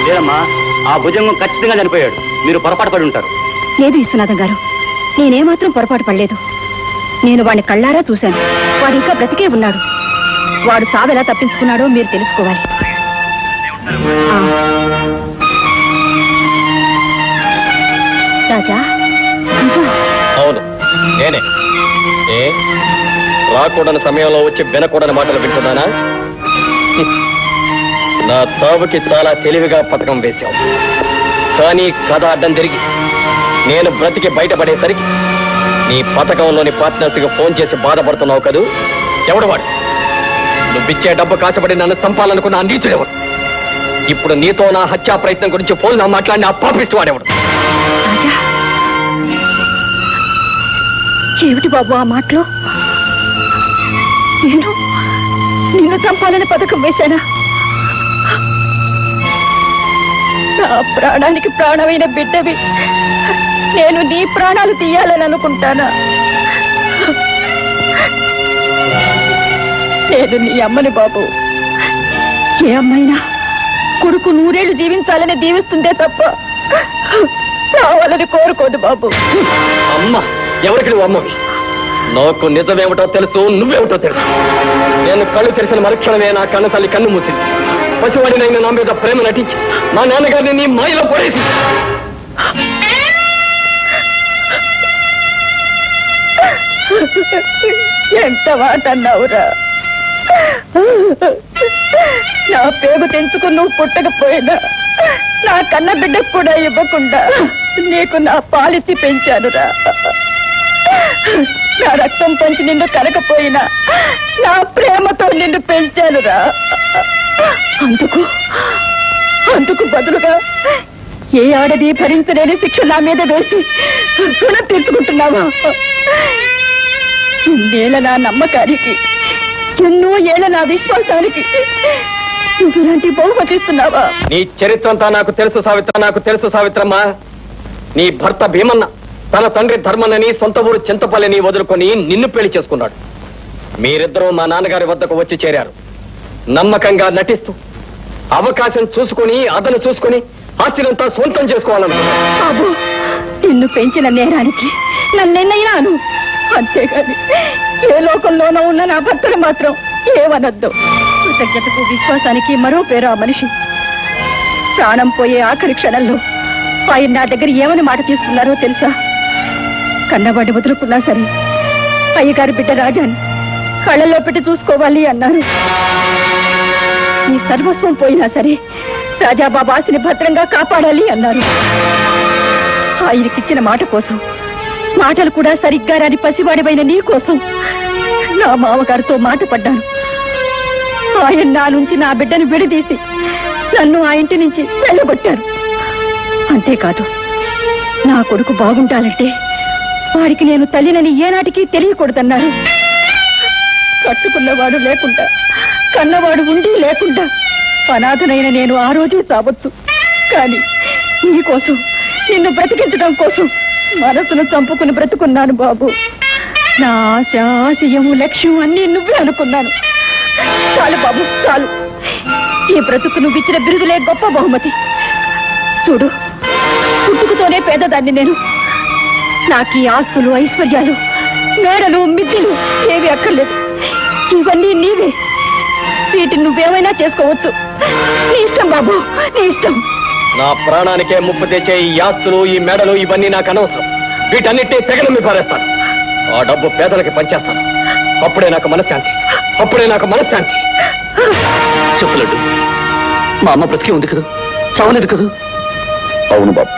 లేదమ్మా, ఆ భుజంగం ఖచ్చితంగా చనిపోయాడు. మీరు పొరపాటు పడి ఉంటారు. లేదు విశ్వనాథం గారు, నేనేమాత్రం పొరపాటు పడలేదు. నేను వాడిని కళ్ళారా చూశాను. వాడు ఇంకా బ్రతికే ఉన్నాడు. వాడు చావు ఎలా తప్పించుకున్నాడో మీరు తెలుసుకోవాలి. రాజా, అవును నేనే. రాకూడని సమయంలో వచ్చి వినకూడని మాటలు వింటున్నానా? నా తావుకి చాలా తెలివిగా పథకం వేశావు. కానీ కథ అడ్డం తిరిగి నేను బ్రతికి బయటపడేసరికి నీ పథకంలోని పార్ట్నర్స్కి ఫోన్ చేసి బాధపడుతున్నావు కదూ. ఎవడు వాడు? నువ్విచ్చే డబ్బు కాసపడి నన్ను చంపాలనుకున్న నీచుడెవడు? ఇప్పుడు నీతో నా హత్యా ప్రయత్నం గురించి ఫోన్ నా మాట్లాడిన ఆ పాపిస్తూ వాడెవడు? ఏమిటి బాబు ఆ మాటలో? నిన్ను చంపాలని పథకం వేశానా? నా ప్రాణానికి ప్రాణమైన బిడ్డవి నేను నీ ప్రాణాలు తీయాలని అనుకుంటానా? నేను నీ అమ్మని బాబు. ఏ అమ్మైనా కొడుకు 100 ఏళ్లు జీవించాలని దీవిస్తుందే తప్ప కావాలని కోరుకోదు బాబు. అమ్మ ఎవరికి నువ్వు అమ్మవి? నాకు నిజమేమిటో తెలుసు, నువ్వేమిటో తెలుసు. నేను కళ్ళు తెరిసిన మరుక్షణమే నా కన్న తల్లి కన్ను మూసింది. పసివాడినైనా నా మీద ప్రేమ నటించి మా నాన్నగారిని నీ మాయలో పడేసి. ఎంత మాట అన్నావురా! నా పేగు తెంచుకుని నువ్వు పుట్టకపోయినా నా కన్న బిడ్డకు కూడా ఇవ్వకుండా నీకు నా పాలిచ్చి పెంచానురా. నా రక్తం పంచి నిన్ను కనకపోయినా నా ప్రేమతో నిన్ను పెంచానురా. అందుకు బదులుగా ఏ ఆడది భరించలేని శిక్ష నా మీద వేసి రుణం తీర్చుకుంటున్నావా? ఇన్నేళ్ళ నా నమ్మకానికి, ఎన్నో ఏళ్ళ నా విశ్వాసానికి నువ్వు ఇలాంటి బహుమతిస్తున్నావా? నీ చరిత్ర అంతా నాకు తెలుసు సావిత్ర, నాకు తెలుసు సావిత్రమ్మా. నీ భర్త భీమన్న తన తండ్రి ధర్మన్నని సొంత ఊరు చింతపల్లిని వదులుకొని నిన్ను పెళ్లి చేసుకున్నాడు. మీరిద్దరూ మా నాన్నగారి వద్దకు వచ్చి చేరారు. నమ్మకంగా నటిస్తూ అవకాశం చూసుకుని అదను చూసుకుని ఆస్తినంతా సొంతం చేసుకోవాలనుకున్నాడు. బాబు, నిన్ను పెంచిన నేరానికి నన్నెన్నైనాను. అంతేగాని ఏ లోకంలోనూ ఉన్న నా భర్తను మాత్రం ఏమనద్దు. కృతజ్ఞతకు విశ్వాసానికి మరో పేరు ఆ మనిషి. ప్రాణం పోయే ఆఖరి క్షణంలో ఆయన నా దగ్గర ఏమని మాట తీసుకున్నారో తెలుసా? కన్నవాడిని వదులుకున్నా సరే అయ్యగారి బిడ్డ రాజాని కళ్ళల్లో పెట్టి చూసుకోవాలి అన్నారు. నీ సర్వస్వం పోయినా సరే రాజాబాబు ఆస్తిని భద్రంగా కాపాడాలి అన్నారు. ఆయనకిచ్చిన మాట కోసం, మాటలు కూడా సరిగ్గా రాని పసివాడివైన నీ కోసం నా మామగారితో మాట పడ్డాను. ఆయన నా నుంచి నా బిడ్డను విడదీసి నన్ను ఆ ఇంటి నుంచి వెళ్ళగొట్టారు. అంతేకాదు, నా కొడుకు బాగుండాలంటే వాడికి నేను తల్లినని ఏనాటికి తెలియకూడదన్నారు. కట్టుకున్నవాడు లేకుండా, కన్నవాడు ఉండి లేకుండా అనాథనైన నేను ఆ రోజే చావచ్చు. కానీ నీకోసం, నిన్ను బ్రతికించడం కోసం మనసును చంపుకుని బ్రతుకున్నాను బాబు. నా ఆశ, ఆశయము, లక్ష్యం అన్నీ నువ్వే అనుకున్నాను. చాలు బాబు, చాలు. ఈ బ్రతుకు నువ్విచ్చిన బిరుదులే గొప్ప బహుమతి. చూడు, పుట్టుకతోనే పేదదాన్ని నేను. నాకు ఈ ఆస్తులు, ఐశ్వర్యాలు, మేడలు, మిద్దెలు ఏవి అక్కర్లేదు. ఇవన్నీ నీవే. వీటిని నువ్వేమైనా చేసుకోవచ్చు. నీ ఇష్టం బాబు, నీ ఇష్టం. నా ప్రాణానికే ముప్పు తెచ్చే ఈ ఆస్తులు, ఈ మెడలు ఇవన్నీ నాకు అనవసరం. వీటన్నిటినీ తెగనమ్మి పారేస్తాను. ఆ డబ్బు పేదలకి పంచేస్తాను. అప్పుడే నాకు మనశ్శాంతి, అప్పుడే నాకు మనశ్శాంతి. చెప్పలేడు, మా అమ్మ బ్రతికే ఉంది కదా, చావలేదు కదా? అవును బాబు,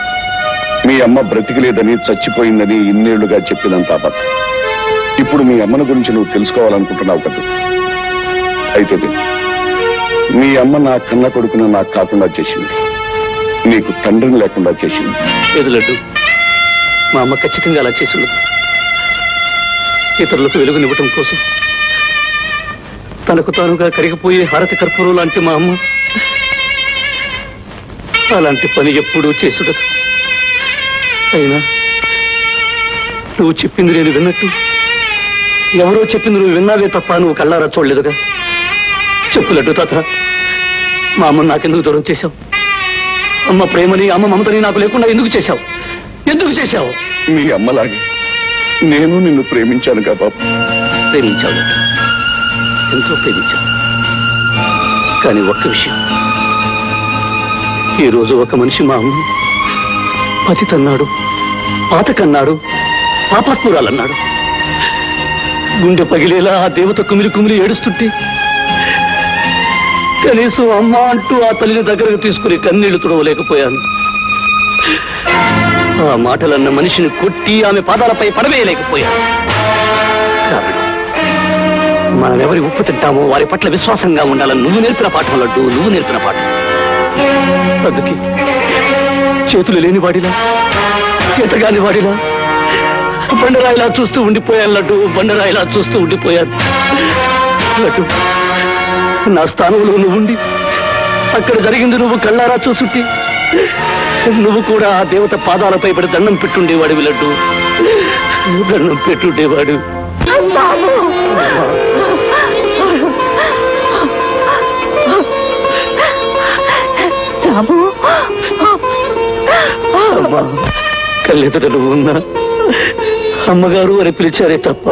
మీ అమ్మ బ్రతికలేదని, చచ్చిపోయిందని ఇన్నేళ్లుగా చెప్పినంత అబద్ధం. ఇప్పుడు మీ అమ్మను గురించి నువ్వు తెలుసుకోవాలనుకుంటున్నావు కదా. అయితే మీ అమ్మ నా కన్న కొడుకును నాకు కాకుండా చేసింది, నీకు తండ్రిని లేకుండా చేసింది. ఎదులడ్డు, మా అమ్మ ఖచ్చితంగా అలా చేసి ఉండదు. ఇతరులకు వెలుగునివ్వటం కోసం తనకు తానుగా కరిగిపోయే హారతి కర్పూరం లాంటి మా అమ్మ అలాంటి పని ఎప్పుడూ చేసుడదు. నువ్వు చెప్పింది నేను విన్నట్టు ఎవరో చెప్పింది నువ్వు విన్నావే తప్ప నువ్వు కళ్ళారా చూడలేదుగా. చెప్పు లడ్డు తాత, మా అమ్మను నాకెందుకు దూరం చేశావు? అమ్మ ప్రేమని అమ్మ మమతని నాకు లేకుండా ఎందుకు చేశావు? ఎందుకు చేశావు? మీ అమ్మలాగే నేను నిన్ను ప్రేమించానుగా బాబు. ప్రేమించావు లడ్డు, ఎంతో ప్రేమించావు. కానీ ఒక్క విషయం, ఈ రోజు ఒక మనిషి మా అమ్మ పతితన్నాడు, పాతకన్నాడు, పాపాత్మురాలన్నాడు. గుండె పగిలేలా ఆ దేవత కుమిలి కుమిలి ఏడుస్తుంటే కనీసం అమ్మ అంటూ ఆ తల్లిని దగ్గరకు తీసుకుని కన్నీళ్లు తుడవలేకపోయాను. ఆ మాటలన్న మనిషిని కొట్టి ఆమె పాదాలపై పడవేయలేకపోయాను. కారణం, మనమెవరి ఉప్పు తింటామో వారి పట్ల విశ్వాసంగా ఉండాలని నువ్వు నేర్పిన పాఠం లడ్డు, నువ్వు నేర్పిన పాఠం. అందుకే చేతులు లేని వాడిలా, చేతగాని వాడిలా బండరాయిలా చూస్తూ ఉండిపోయాను లడ్డు, బండరాయిలా చూస్తూ ఉండిపోయాను లడ్డు. నా స్థానంలో నువ్వు ఉండి అక్కడ జరిగింది నువ్వు కళ్ళారా చూసుంటే నువ్వు కూడా ఆ దేవత పాదాలపై పడి దండం పెట్టుండేవాడివి లడ్డు, దండం పెట్టుండేవాడు. అమ్మా, కళ్ళెదుట నువ్వు ఉన్నా అమ్మగారు అని పిలిచారే తప్ప